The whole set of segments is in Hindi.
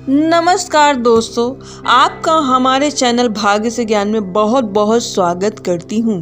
नमस्कार दोस्तों, आपका हमारे चैनल भाग्य से ज्ञान में बहुत बहुत स्वागत करती हूँ।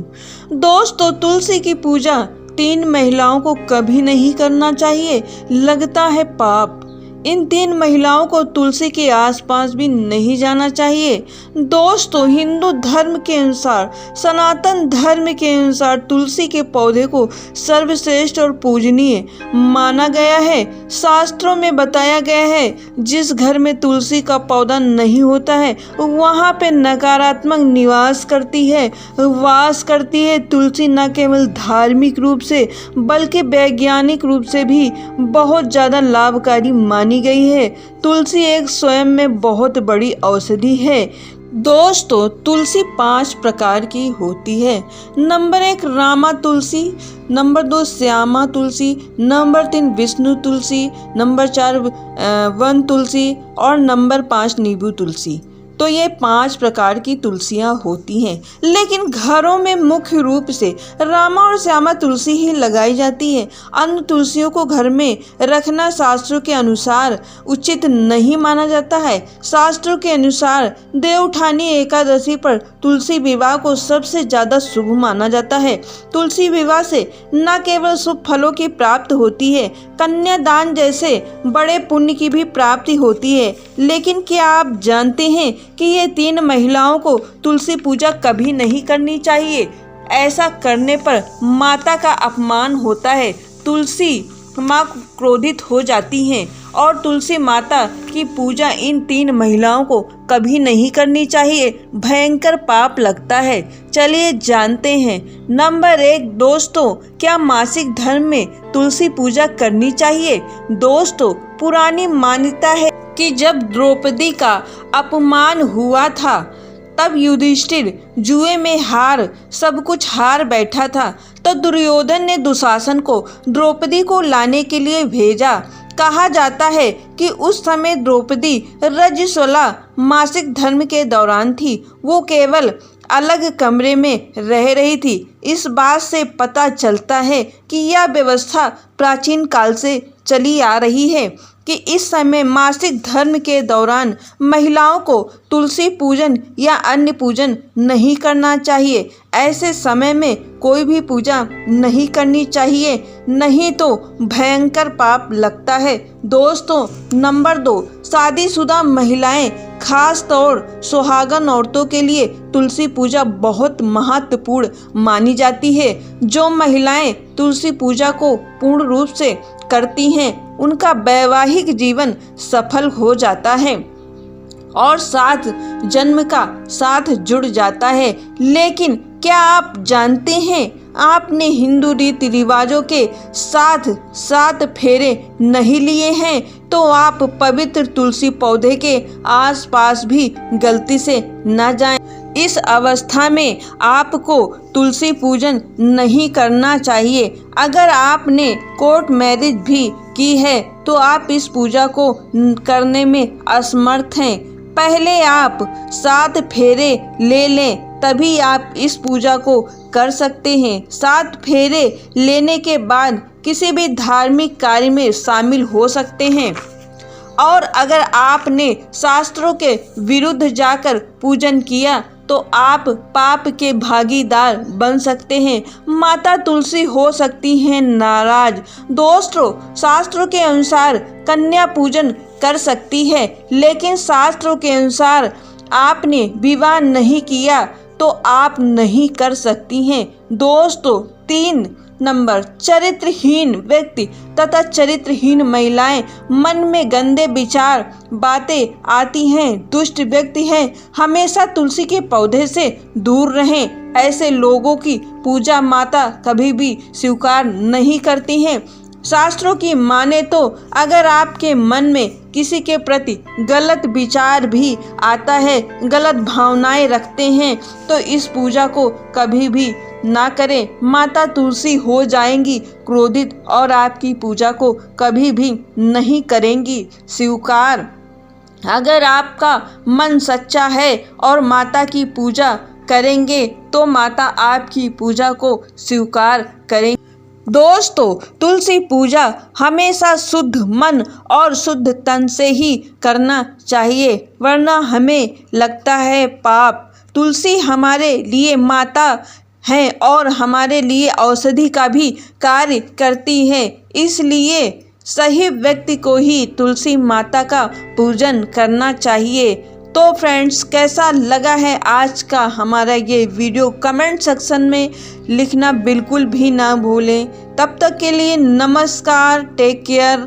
दोस्तों, तुलसी की पूजा 3 महिलाओं को कभी नहीं करना चाहिए, लगता है पाप। इन 3 महिलाओं को तुलसी के आसपास भी नहीं जाना चाहिए। दोस्तों, हिंदू धर्म के अनुसार, सनातन धर्म के अनुसार तुलसी के पौधे को सर्वश्रेष्ठ और पूजनीय माना गया है। शास्त्रों में बताया गया है, जिस घर में तुलसी का पौधा नहीं होता है वहाँ पे नकारात्मक निवास करती है, वास करती है। तुलसी न केवल धार्मिक रूप से बल्कि वैज्ञानिक रूप से भी बहुत ज़्यादा लाभकारी मानी गई है। तुलसी एक स्वयं में बहुत बड़ी औषधि है। दोस्तों, तुलसी 5 प्रकार की होती है। नंबर 1 रामा तुलसी, नंबर 2 श्यामा तुलसी, नंबर 3 विष्णु तुलसी, नंबर 4 वन तुलसी और नंबर 5 नींबू तुलसी। तो ये 5 प्रकार की तुलसियाँ होती हैं, लेकिन घरों में मुख्य रूप से रामा और श्यामा तुलसी ही लगाई जाती है। अन्य तुलसियों को घर में रखना शास्त्रों के अनुसार उचित नहीं माना जाता है। शास्त्रों के अनुसार देवउठानी एकादशी पर तुलसी विवाह को सबसे ज़्यादा शुभ माना जाता है। तुलसी विवाह से न केवल शुभ फलों की प्राप्ति होती है, कन्यादान जैसे बड़े पुण्य की भी प्राप्ति होती है। लेकिन क्या आप जानते हैं कि ये 3 महिलाओं को तुलसी पूजा कभी नहीं करनी चाहिए? ऐसा करने पर माता का अपमान होता है। तुलसी माँ क्रोधित हो जाती हैं और तुलसी माता की पूजा इन 3 महिलाओं को कभी नहीं करनी चाहिए, भयंकर पाप लगता है। चलिए जानते हैं। नंबर 1 दोस्तों, क्या मासिक धर्म में तुलसी पूजा करनी चाहिए? दोस्तों, पुरानी मान्यता है कि जब द्रौपदी का अपमान हुआ था तब युधिष्ठिर जुए में हार सब कुछ हार बैठा था, तो दुर्योधन ने दुशासन को द्रौपदी को लाने के लिए भेजा। कहा जाता है कि उस समय द्रौपदी रजस्वला मासिक धर्म के दौरान थी। वो केवल अलग कमरे में रह रही थी। इस बात से पता चलता है कि यह व्यवस्था प्राचीन काल से चली आ रही है कि इस समय मासिक धर्म के दौरान महिलाओं को तुलसी पूजन या अन्य पूजन नहीं करना चाहिए। ऐसे समय में कोई भी पूजा नहीं करनी चाहिए, नहीं तो भयंकर पाप लगता है। दोस्तों, नंबर 2 शादीशुदा महिलाएं, खास तौर सुहागन औरतों के लिए तुलसी पूजा बहुत महत्वपूर्ण मानी जाती है। जो महिलाएं तुलसी पूजा को पूर्ण रूप से करती हैं उनका वैवाहिक जीवन सफल हो जाता है और 7 जन्म का साथ जुड़ जाता है। लेकिन क्या आप जानते हैं, आपने हिंदू रीति रिवाजों के साथ 7 फेरे नहीं लिए हैं तो आप पवित्र तुलसी पौधे के आसपास भी गलती से न जाएं। इस अवस्था में आपको तुलसी पूजन नहीं करना चाहिए। अगर आपने कोर्ट मैरिज भी की है तो आप इस पूजा को करने में असमर्थ हैं। पहले आप 7 फेरे ले लें, तभी आप इस पूजा को कर सकते हैं। 7 फेरे लेने के बाद किसी भी धार्मिक कार्य में शामिल हो सकते हैं। और अगर आपने शास्त्रों के विरुद्ध जाकर पूजन किया तो आप पाप के भागीदार बन सकते हैं। माता तुलसी हो सकती हैं नाराज। दोस्तों, शास्त्रों के अनुसार कन्या पूजन कर सकती है, लेकिन शास्त्रों के अनुसार आपने विवाह नहीं किया तो आप नहीं कर सकती हैं। दोस्तों, 3 नंबर चरित्रहीन व्यक्ति तथा चरित्रहीन महिलाएं, मन में गंदे विचार बातें आती हैं, दुष्ट व्यक्ति हैं, हमेशा तुलसी के पौधे से दूर रहें। ऐसे लोगों की पूजा माता कभी भी स्वीकार नहीं करती हैं। शास्त्रों की माने तो अगर आपके मन में किसी के प्रति गलत विचार भी आता है, गलत भावनाएं रखते हैं, तो इस पूजा को कभी भी ना करें। माता तुलसी हो जाएंगी क्रोधित और आपकी पूजा को कभी भी नहीं करेंगी स्वीकार। अगर आपका मन सच्चा है और माता की पूजा करेंगे तो माता आपकी पूजा को स्वीकार करेंगी। दोस्तों, तुलसी पूजा हमेशा शुद्ध मन और शुद्ध तन से ही करना चाहिए, वरना हमें लगता है पाप। तुलसी हमारे लिए माता है और हमारे लिए औषधि का भी कार्य करती है, इसलिए सही व्यक्ति को ही तुलसी माता का पूजन करना चाहिए। तो फ्रेंड्स, कैसा लगा है आज का हमारा ये वीडियो, कमेंट सेक्शन में लिखना बिल्कुल भी ना भूलें। तब तक के लिए नमस्कार, टेक केयर।